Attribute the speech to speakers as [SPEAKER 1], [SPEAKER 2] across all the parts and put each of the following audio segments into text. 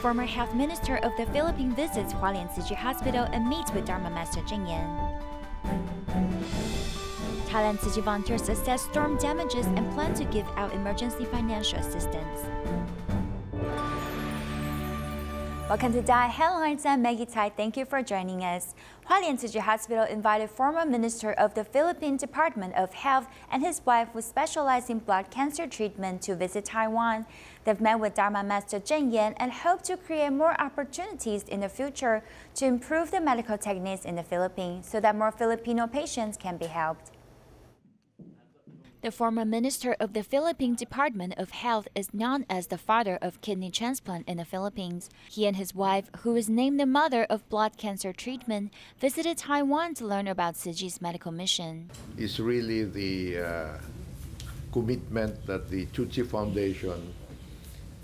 [SPEAKER 1] former health minister of the Philippines visits Hualien Tzu Chi Hospital and meets with Dharma Master Cheng Yen. Thailand Tzu Chi volunteers assess storm damages and plan to give out emergency financial assistance. Welcome to DaAi Headlines. I'm Maggie Tai. Thank you for joining us. Hualien Tzu Chi Hospital invited former Minister of the Philippine Department of Health and his wife, who specialize in blood cancer treatment, to visit Taiwan. They've met with Dharma Master Cheng Yen and hope to create more opportunities in the future to improve the medical techniques in the Philippines so that more Filipino patients can be helped. The former minister of the Philippine Department of Health is known as the father of kidney transplant in the Philippines. He and his wife, who is named the mother of blood cancer treatment, visited Taiwan to learn about Tzu Chi's medical mission.
[SPEAKER 2] It's really the commitment that the Tzu Chi Foundation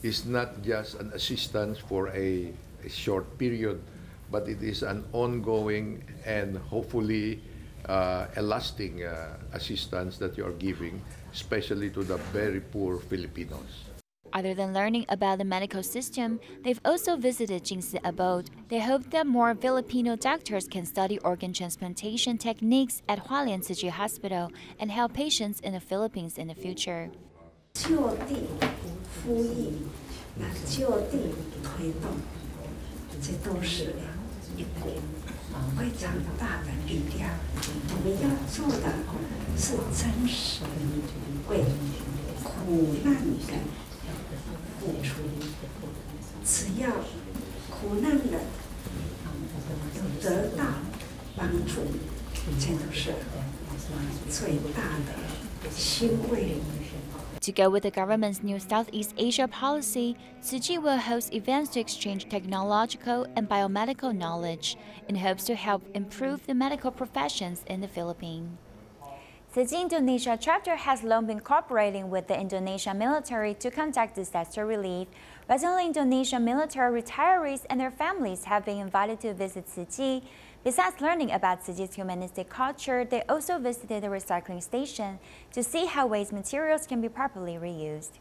[SPEAKER 2] is not just an assistance for a short period, but it is an ongoing and hopefully a lasting assistance that you are giving, especially to the very poor Filipinos.
[SPEAKER 1] Other than learning about the medical system, they've also visited Jingsi Abode. They hope that more Filipino doctors can study organ transplantation techniques at Hualien Tzu Chi Hospital and help patients in the Philippines in the future. To go with the government's new Southeast Asia policy, Tzu Chi will host events to exchange technological and biomedical knowledge in hopes to help improve the medical professions in the Philippines. Tzu Chi Indonesia chapter has long been cooperating with the Indonesian military to conduct disaster relief. Recently, Indonesian military retirees and their families have been invited to visit Tzu Chi. Besides learning about Tzu Chi's humanistic culture, they also visited the recycling station to see how waste materials can be properly reused.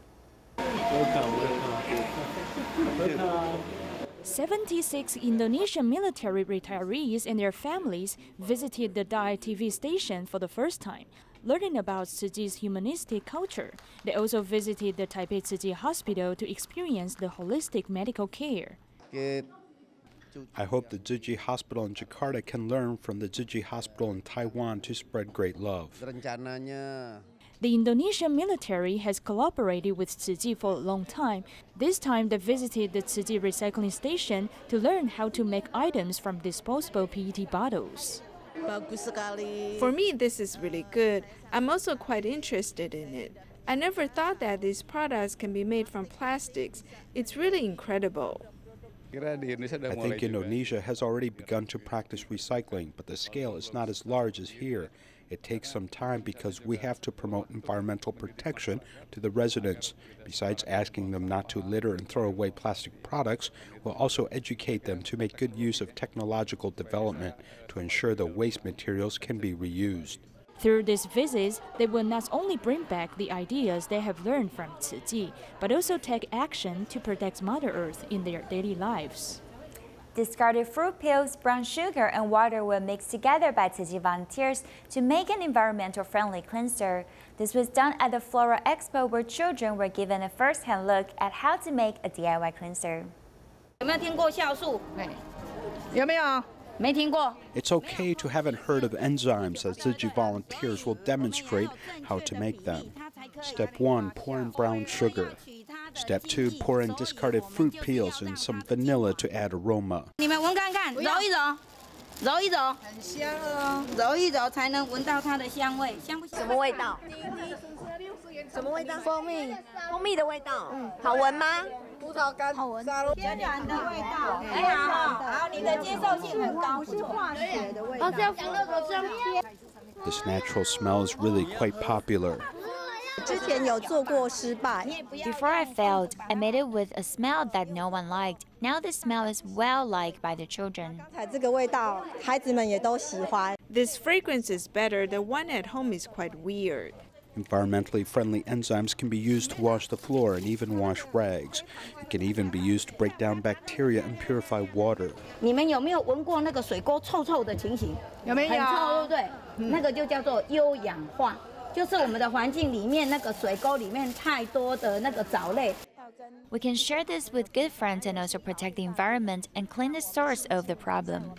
[SPEAKER 3] 76 Indonesian military retirees and their families visited the DaAi TV station for the first time, learning about Tzu Chi's humanistic culture. They also visited the Taipei Tzu Chi Hospital to experience the holistic medical care.
[SPEAKER 4] I hope the Tzu Chi Hospital in Jakarta can learn from the Tzu Chi Hospital in Taiwan to spread great love.
[SPEAKER 3] The Indonesian military has cooperated with Tzu Chi for a long time. This time they visited the Tzu Chi recycling station to learn how to make items from disposable PET bottles.
[SPEAKER 5] For me, this is really good. I'm also quite interested in it. I never thought that these products can be made from plastics. It's really incredible.
[SPEAKER 4] I think Indonesia has already begun to practice recycling, but the scale is not as large as here. It takes some time because we have to promote environmental protection to the residents. Besides asking them not to litter and throw away plastic products, we'll also educate them to make good use of technological development to ensure the waste materials can be reused.
[SPEAKER 3] Through these visits, they will not only bring back the ideas they have learned from Tzu Chi, but also take action to protect Mother Earth in their daily lives.
[SPEAKER 1] Discarded fruit peels, brown sugar, and water were mixed together by Tzu Chi volunteers to make an environmental-friendly cleanser. This was done at the Flora Expo, where children were given a first-hand look at how to make a DIY cleanser.
[SPEAKER 4] It's okay to haven't heard of enzymes, as Tzu Chi volunteers will demonstrate how to make them. Step 1, pour in brown sugar. Step 2, pour in discarded fruit peels and some vanilla to add aroma. This natural smell is really quite popular.
[SPEAKER 1] Before I failed, I made it with a smell that no one liked. Now the smell is well liked by the children.
[SPEAKER 5] This fragrance is better. The one at home is quite weird.
[SPEAKER 4] Environmentally friendly enzymes can be used to wash the floor and even wash rags. It can even be used to break down bacteria and purify water.
[SPEAKER 6] 你们有没有闻过那个水沟臭臭的情形？有没有？很臭，对不对？那个就叫做优氧化，就是我们的环境里面那个水沟里面太多的那个藻类。
[SPEAKER 1] We can share this with good friends and also protect the environment and clean the source of the problem.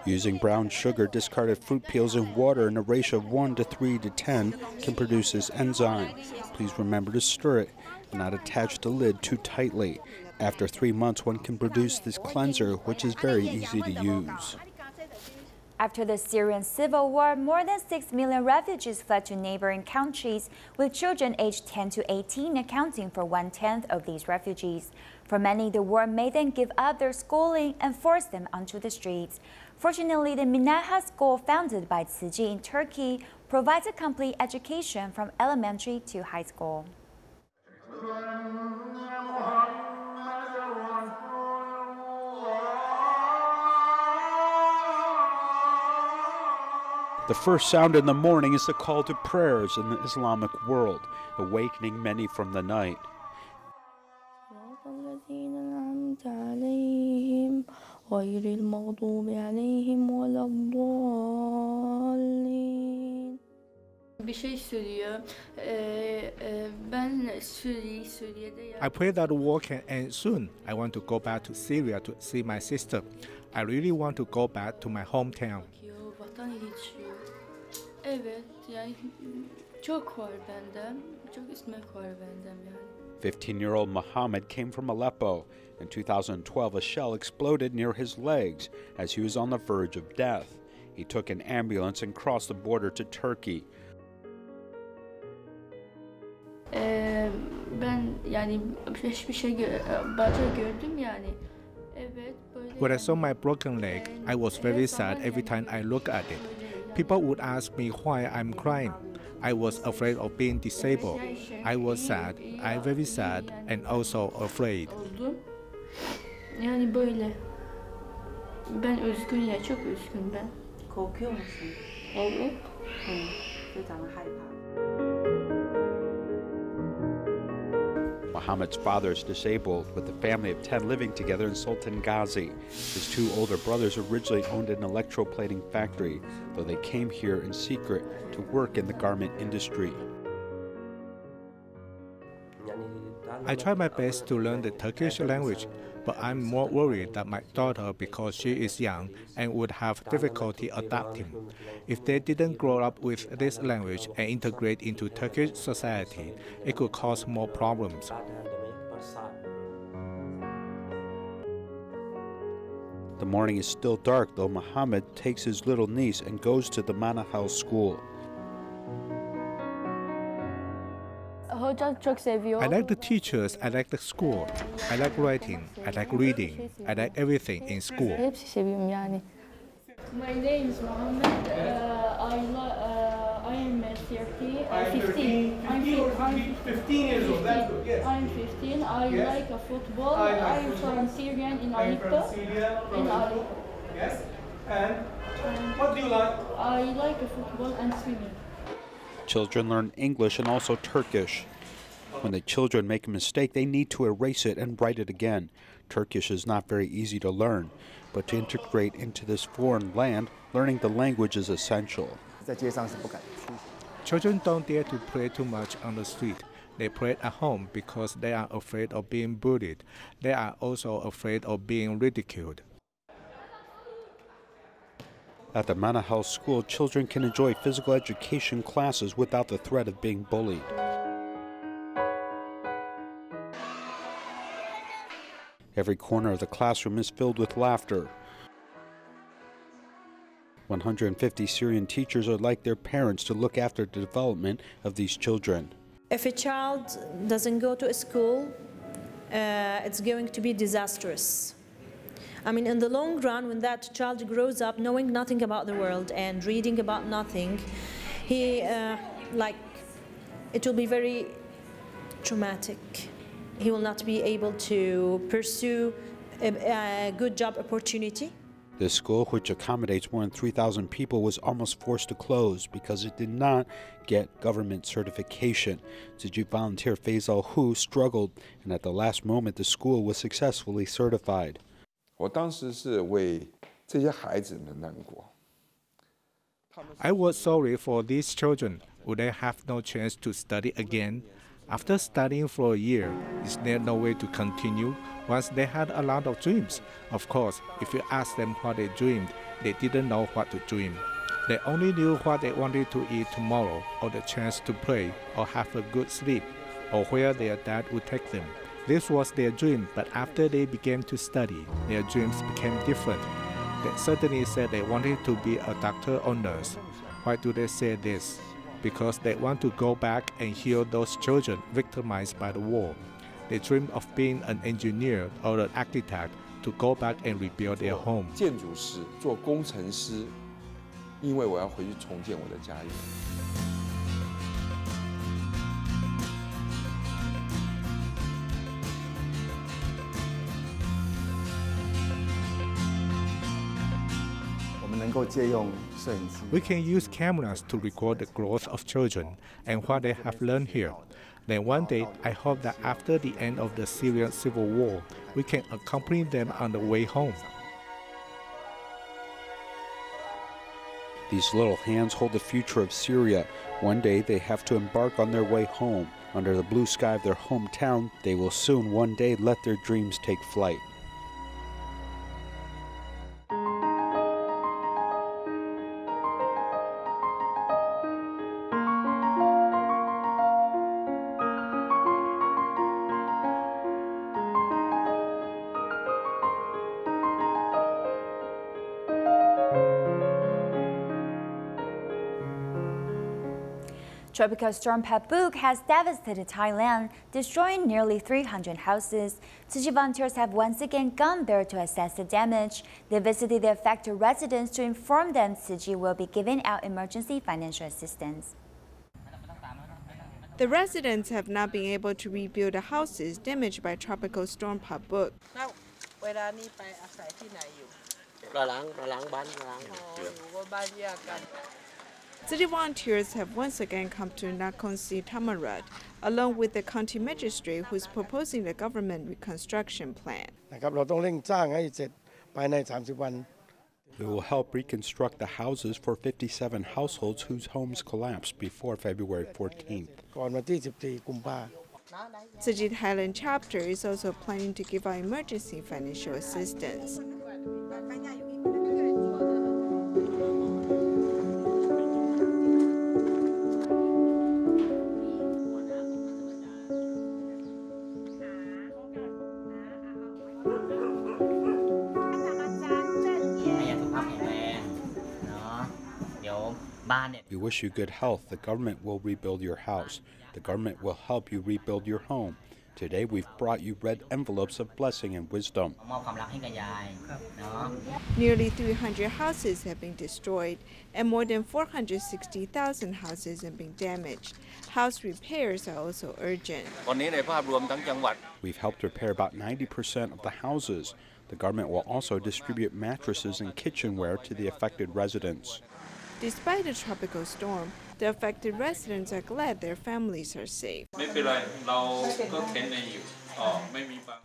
[SPEAKER 4] Using brown sugar, discarded fruit peels, and water in a ratio of 1 to 3 to 10 can produce this enzyme. Please remember to stir it and not attach the lid too tightly. After 3 months, one can produce this cleanser, which is very easy to use.
[SPEAKER 1] After the Syrian civil war, more than 6 million refugees fled to neighboring countries, with children aged 10 to 18 accounting for 1/10 of these refugees. For many, the war made them give up their schooling and forced them onto the streets. Fortunately, the Minaha school, founded by Tzu Chi in Turkey, provides a complete education from elementary to high school.
[SPEAKER 4] The first sound in the morning is the call to prayers in the Islamic world, awakening many from the night.
[SPEAKER 7] I pray that the war can end soon. I want to go back to Syria to see my sister. I really want to go back to my hometown.
[SPEAKER 8] Evet, yani çok var bende, çok istek var bende yani.
[SPEAKER 4] 15-year-old Muhammad came from Aleppo. In 2012, a shell exploded near his legs as he was on the verge of death. He took an ambulance and crossed the border to Turkey.
[SPEAKER 8] Ben yani hiçbir şey baca gördüm yani. Evet, böyle.
[SPEAKER 7] When I saw my broken leg, I was very sad every time I look at it. People would ask me why I'm crying. I was afraid of being disabled. I was sad, I'm very sad, and also afraid.
[SPEAKER 8] Yani böyle. Ben üzgün ya, çok üzgün ben.
[SPEAKER 9] Korkuyor musun?
[SPEAKER 8] Evet.
[SPEAKER 9] 非常害怕。
[SPEAKER 4] Muhammad's father is disabled, with a family of 10 living together in Sultan Ghazi. His 2 older brothers originally owned an electroplating factory, though they came here in secret to work in the garment industry.
[SPEAKER 7] I try my best to learn the Turkish language, but I'm more worried that my daughter, because she is young and would have difficulty adapting. If they didn't grow up with this language and integrate into Turkish society, it could cause more problems.
[SPEAKER 4] The morning is still dark, though Muhammad takes his little niece and goes to the Manahal school.
[SPEAKER 7] I like the teachers, I like the school, I like writing, I like reading, I like everything in school.
[SPEAKER 8] My name is Mohammed. I am 15. I'm
[SPEAKER 10] 15 years old. That's good. Yes.
[SPEAKER 8] I'm 15. I like a football. I'm from Syria in Aleppo. In Aleppo.
[SPEAKER 10] Yes. And what do you like?
[SPEAKER 8] I like football and swimming.
[SPEAKER 4] Children learn English and also Turkish. When the children make a mistake, they need to erase it and write it again. Turkish is not very easy to learn, but to integrate into this foreign land, learning the language is essential.
[SPEAKER 7] Children don't dare to play too much on the street. They play at home because they are afraid of being bullied. They are also afraid of being ridiculed.
[SPEAKER 4] At the Manahal school, children can enjoy physical education classes without the threat of being bullied. Every corner of the classroom is filled with laughter. 150 Syrian teachers are like their parents to look after the development of these children.
[SPEAKER 11] If a child doesn't go to a school, it's going to be disastrous. I mean, in the long run, when that child grows up knowing nothing about the world and reading about nothing, it will be very traumatic. He will not be able to pursue a good job opportunity.
[SPEAKER 4] The school, which accommodates more than 3,000 people, was almost forced to close because it did not get government certification. Tzu Chi volunteer Faisal Hu struggled, and at the last moment, the school was successfully certified.
[SPEAKER 12] 我当时是为这些孩子们难过。
[SPEAKER 7] I was sorry for these children. Would they have no chance to study again? After studying for a year, is there no way to continue? Once they had a lot of dreams. Of course, if you ask them what they dreamed, they didn't know what to dream. They only knew what they wanted to eat tomorrow, or the chance to play, or have a good sleep, or where their dad would take them. This was their dream, but after they began to study, their dreams became different. They certainly said they wanted to be a doctor or nurse. Why do they say this? Because they want to go back and heal those children victimized by the war. They dream of being an engineer or an architect to go back and rebuild their home.
[SPEAKER 12] 建筑师，做工程师，因为我要回去重建我的家园。
[SPEAKER 7] We can use cameras to record the growth of children and what they have learned here. Then one day, I hope that after the end of the Syrian civil war, we can accompany them on the way home.
[SPEAKER 4] These little hands hold the future of Syria. One day they have to embark on their way home. Under the blue sky of their hometown, they will soon one day let their dreams take flight.
[SPEAKER 1] Tropical storm Pabuk has devastated Thailand, destroying nearly 300 houses. Tzu Chi volunteers have once again gone there to assess the damage. They visited the affected residents to inform them Tzu Chi will be giving out emergency financial assistance.
[SPEAKER 5] The residents have not been able to rebuild the houses damaged by tropical storm Pabuk. Tzu Chi volunteers have once again come to Nakhon Si Thammarat, along with the county magistrate who is proposing the government reconstruction plan.
[SPEAKER 4] We will help reconstruct the houses for 57 households whose homes collapsed before February 14th.
[SPEAKER 5] Tzu Chi Thailand chapter is also planning to give out emergency financial assistance.
[SPEAKER 4] We wish you good health. The government will rebuild your house. The government will help you rebuild your home. Today we've brought you red envelopes of blessing and wisdom.
[SPEAKER 5] Nearly 300 houses have been destroyed and more than 460,000 houses have been damaged. House repairs are also urgent.
[SPEAKER 4] We've helped repair about 90% of the houses. The government will also distribute mattresses and kitchenware to the affected residents.
[SPEAKER 5] Despite the tropical storm, the affected residents are glad their families are safe.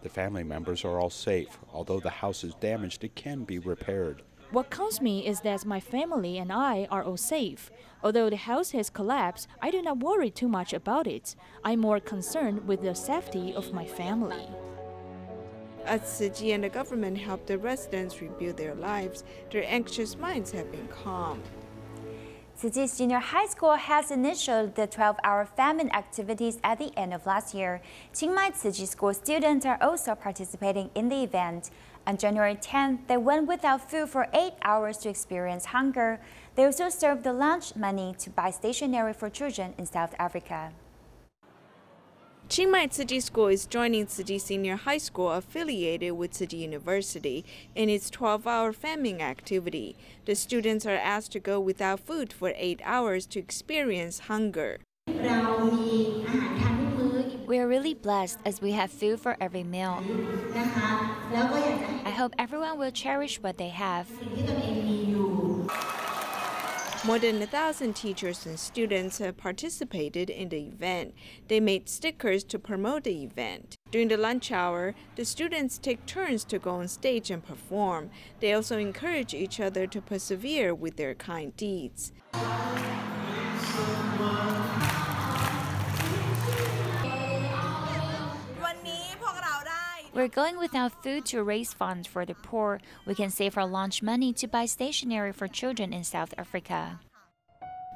[SPEAKER 4] The family members are all safe. Although the house is damaged, it can be repaired.
[SPEAKER 3] What counts me is that my family and I are all safe. Although the house has collapsed, I do not worry too much about it. I'm more concerned with the safety of my family.
[SPEAKER 5] As Tzu Chi and the government help the residents rebuild their lives, their anxious minds have been calmed.
[SPEAKER 1] Tzu Chi Senior High School has initiated the 12-hour famine activities at the end of last year. Chiang Mai Tzu Chi School students are also participating in the event. On January 10th, they went without food for 8 hours to experience hunger. They also served the lunch money to buy stationery for children in South Africa.
[SPEAKER 5] Chiang Mai Tzu Chi School is joining Tzu Chi Senior High School affiliated with Tzu Chi University in its 12-hour famine activity. The students are asked to go without food for 8 hours to experience hunger.
[SPEAKER 1] We are really blessed as we have food for every meal. I hope everyone will cherish what they have.
[SPEAKER 5] More than 1,000 teachers and students have participated in the event. They made stickers to promote the event. During the lunch hour, the students take turns to go on stage and perform. They also encourage each other to persevere with their kind deeds.
[SPEAKER 1] We're going without food to raise funds for the poor. We can save our lunch money to buy stationery for children in South Africa.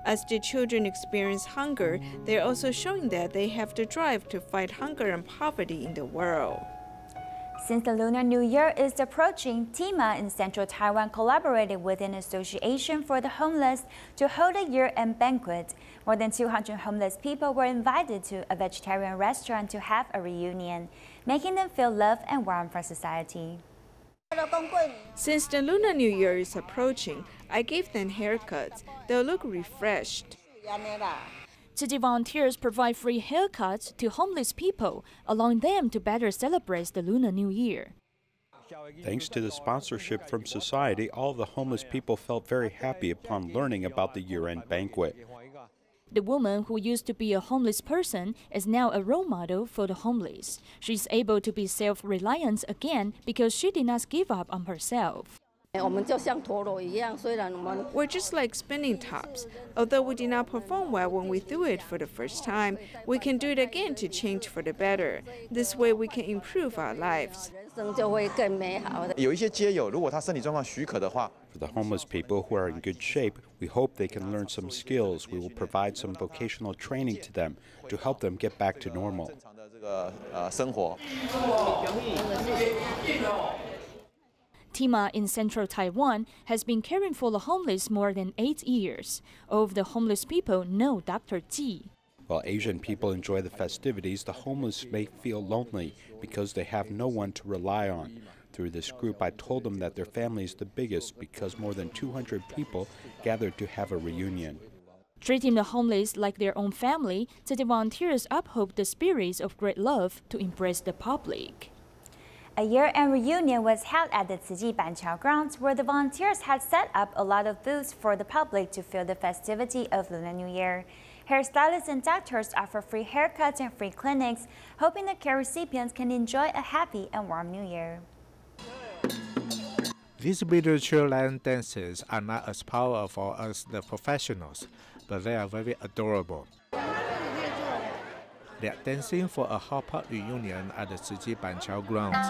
[SPEAKER 5] As the children experience hunger, they're also showing that they have the drive to fight hunger and poverty in the world.
[SPEAKER 1] Since the Lunar New Year is approaching, TIMA in Central Taiwan collaborated with an association for the homeless to hold a year-end banquet. More than 200 homeless people were invited to a vegetarian restaurant to have a reunion, making them feel loved and warm for society.
[SPEAKER 5] Since the Lunar New Year is approaching, I gave them haircuts. They'll look refreshed.
[SPEAKER 3] Tzu Chi volunteers provide free haircuts to homeless people, allowing them to better celebrate the Lunar New Year.
[SPEAKER 4] Thanks to the sponsorship from society, all the homeless people felt very happy upon learning about the year-end banquet.
[SPEAKER 3] The woman who used to be a homeless person is now a role model for the homeless. She's able to be self-reliant again because she did not give up on herself.
[SPEAKER 5] We're just like spinning tops. Although we did not perform well when we threw it for the first time, we can do it again to change for the better. This way we can improve our lives.
[SPEAKER 4] For the homeless people who are in good shape, we hope they can learn some skills. We will provide some vocational training to them to help them get back to normal.
[SPEAKER 3] TIMA in Central Taiwan has been caring for the homeless more than 8 years. All of the homeless people know Dr. Ji.
[SPEAKER 4] While Asian people enjoy the festivities, the homeless may feel lonely because they have no one to rely on. Through this group, I told them that their family is the biggest because more than 200 people gathered to have a reunion.
[SPEAKER 3] Treating the homeless like their own family, Tzu Chi volunteers uphold the spirits of great love to embrace the public.
[SPEAKER 1] A year-end reunion was held at the Tzu Chi Banqiao grounds, where the volunteers had set up a lot of booths for the public to feel the festivity of Lunar New Year. Hairstylists and doctors offer free haircuts and free clinics, hoping the care recipients can enjoy a happy and warm New Year.
[SPEAKER 7] These miniature land dances are not as powerful as the professionals, but they are very adorable. They are dancing for a hot pot reunion at the Tzu Chi Banqiao grounds.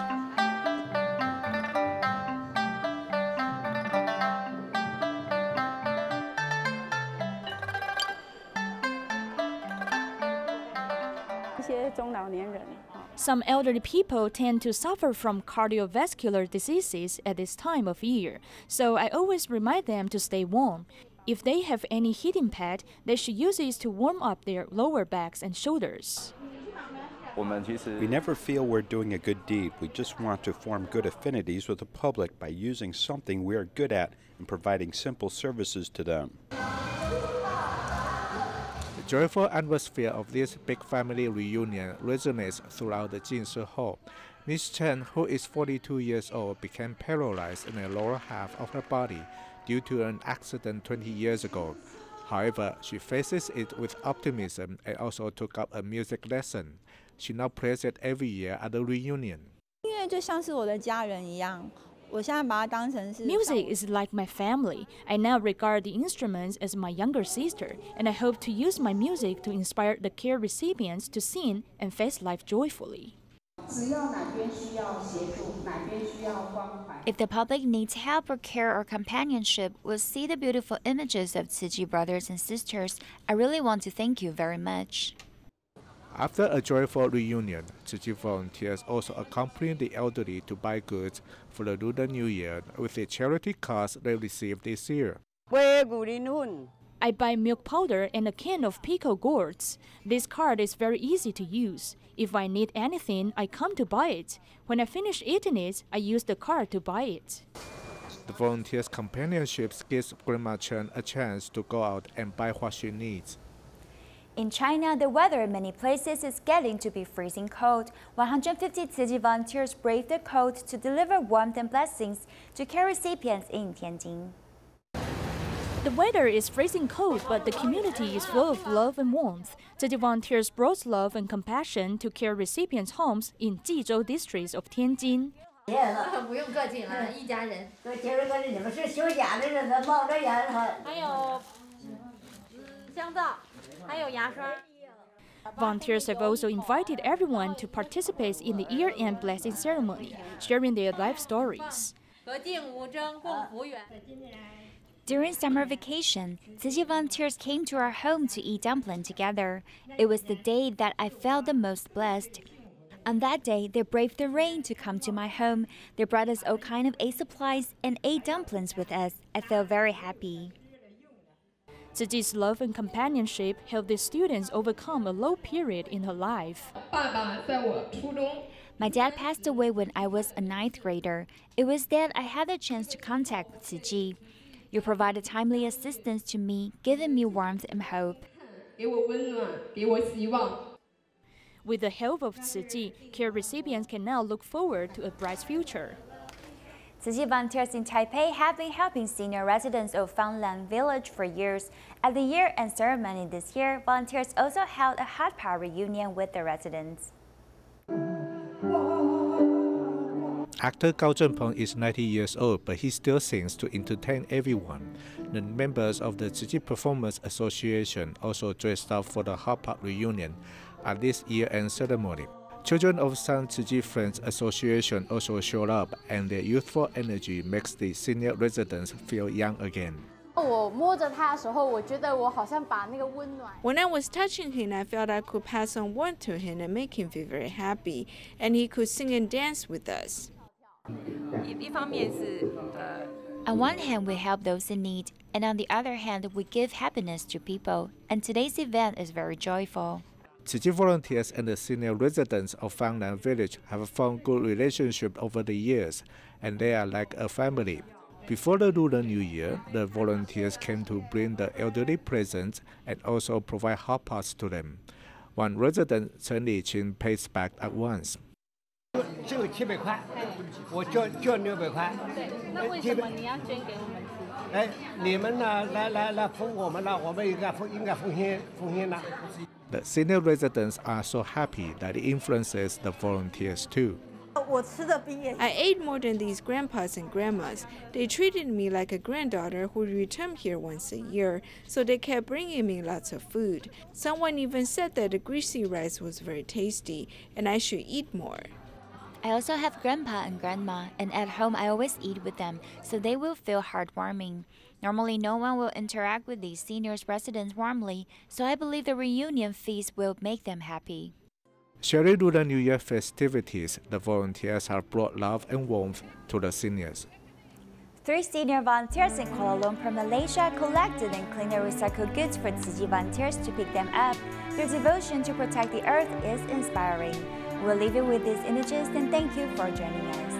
[SPEAKER 3] Some elderly people tend to suffer from cardiovascular diseases at this time of year, so I always remind them to stay warm. If they have any heating pad, they should use it to warm up their lower backs and shoulders.
[SPEAKER 4] We never feel we're doing a good deed. We just want to form good affinities with the public by using something we are good at and providing simple services to them.
[SPEAKER 7] The joyful atmosphere of this big family reunion resonates throughout the Jinshi Hall. Miss Chen, who is 42 years old, became paralyzed in the lower half of her body due to an accident 20 years ago. However, she faces it with optimism and also took up a music lesson. She now plays it every year at the reunion.
[SPEAKER 3] Music is like my family. I now regard the instruments as my younger sister, and I hope to use my music to inspire the care recipients to sing and face life joyfully.
[SPEAKER 1] If the public needs help or care or companionship, will see the beautiful images of Tzu Chi brothers and sisters, I really want to thank you very much.
[SPEAKER 7] After a joyful reunion, Tzu Chi volunteers also accompany the elderly to buy goods for the Lunar New Year with the charity cards they received this year.
[SPEAKER 3] I buy milk powder and a can of pickled gourds. This card is very easy to use. If I need anything, I come to buy it. When I finish eating it, I use the card to buy it.
[SPEAKER 7] The volunteers' companionship gives Grandma Chen a chance to go out and buy what she needs.
[SPEAKER 1] In China, the weather in many places is getting to be freezing cold. 150 Tzu Chi volunteers braved the cold to deliver warmth and blessings to care recipients in Tianjin.
[SPEAKER 3] The weather is freezing cold, but the community is full of love and warmth. Tzu Chi volunteers brought love and compassion to care recipients' homes in Jizhou district of Tianjin.
[SPEAKER 13] 不用客气了，一家人。
[SPEAKER 6] 今儿个你们是休假的日子，冒着烟
[SPEAKER 13] 还有香皂，还有牙刷。
[SPEAKER 3] Volunteers have also invited everyone to participate in the year-end blessing ceremony, sharing their life stories.
[SPEAKER 13] 和敬无争，共福远。
[SPEAKER 1] During summer vacation, Tzu Chi volunteers came to our home to eat dumpling together. It was the day that I felt the most blessed. On that day, they braved the rain to come to my home. They brought us all kind of aid supplies and ate dumplings with us. I felt very happy.
[SPEAKER 3] Tzu Chi's love and companionship helped the students overcome a low period in her life.
[SPEAKER 13] 爸爸在我初中。
[SPEAKER 1] My dad passed away when I was a 9th grader. It was then I had the chance to contact Tzu Chi. You provided timely assistance to me, giving me warmth and hope.
[SPEAKER 13] 给我温暖，给我希望。
[SPEAKER 3] With the help of Tzu Chi, care recipients can now look forward to a bright future.
[SPEAKER 1] Tzu Chi volunteers in Taipei have been helping senior residents of Fanglan Village for years. At the year-end ceremony this year, volunteers also held a hot pot reunion with the residents.
[SPEAKER 7] Actor Gao Zhenpeng is 90 years old, but he still sings to entertain everyone. The members of the Tzu Chi Performers Association also dressed up for the hot pot reunion at this year-end ceremony. Children of some Tzu Chi Friends Association also showed up, and their youthful energy makes the senior residents feel young again.
[SPEAKER 5] When I was touching him, I felt I could pass on warmth to him and make him feel very happy, and he could sing and dance with us.
[SPEAKER 1] On one hand, we help those in need, and on the other hand, we give happiness to people, and today's event is very joyful.
[SPEAKER 7] Tzu Chi volunteers and the senior residents of Fanglan Village have formed good relationship over the years, and they are like a family. Before the Lunar New Year, the volunteers came to bring the elderly presents and also provide hot pots to them. One resident, Chen Liqin, pays back at once.
[SPEAKER 14] 这个700块，我捐600块。
[SPEAKER 13] 那为什么你要捐给我们吃？
[SPEAKER 14] 哎，你们呢？来奉我们了，我们应该奉献了。
[SPEAKER 7] The senior residents are so happy that it influences the volunteers too.
[SPEAKER 5] I ate more than these grandpas and grandmas. They treated me like a granddaughter who returned here once a year, so they kept bringing me lots of food. Someone even said that the greasy rice was very tasty, and I should eat more.
[SPEAKER 1] I also have grandpa and grandma, and at home I always eat with them, so they will feel heartwarming. Normally, no one will interact with these senior residents warmly, so I believe the reunion feast will make them happy.
[SPEAKER 7] Sharing Lunar New Year festivities, the volunteers have brought love and warmth to the seniors.
[SPEAKER 1] 3 senior volunteers in Kuala Lumpur, Malaysia collected and cleaned their recycled goods for Tzu Chi volunteers to pick them up. Their devotion to protect the earth is inspiring. We'll leave you with these images and thank you for joining us.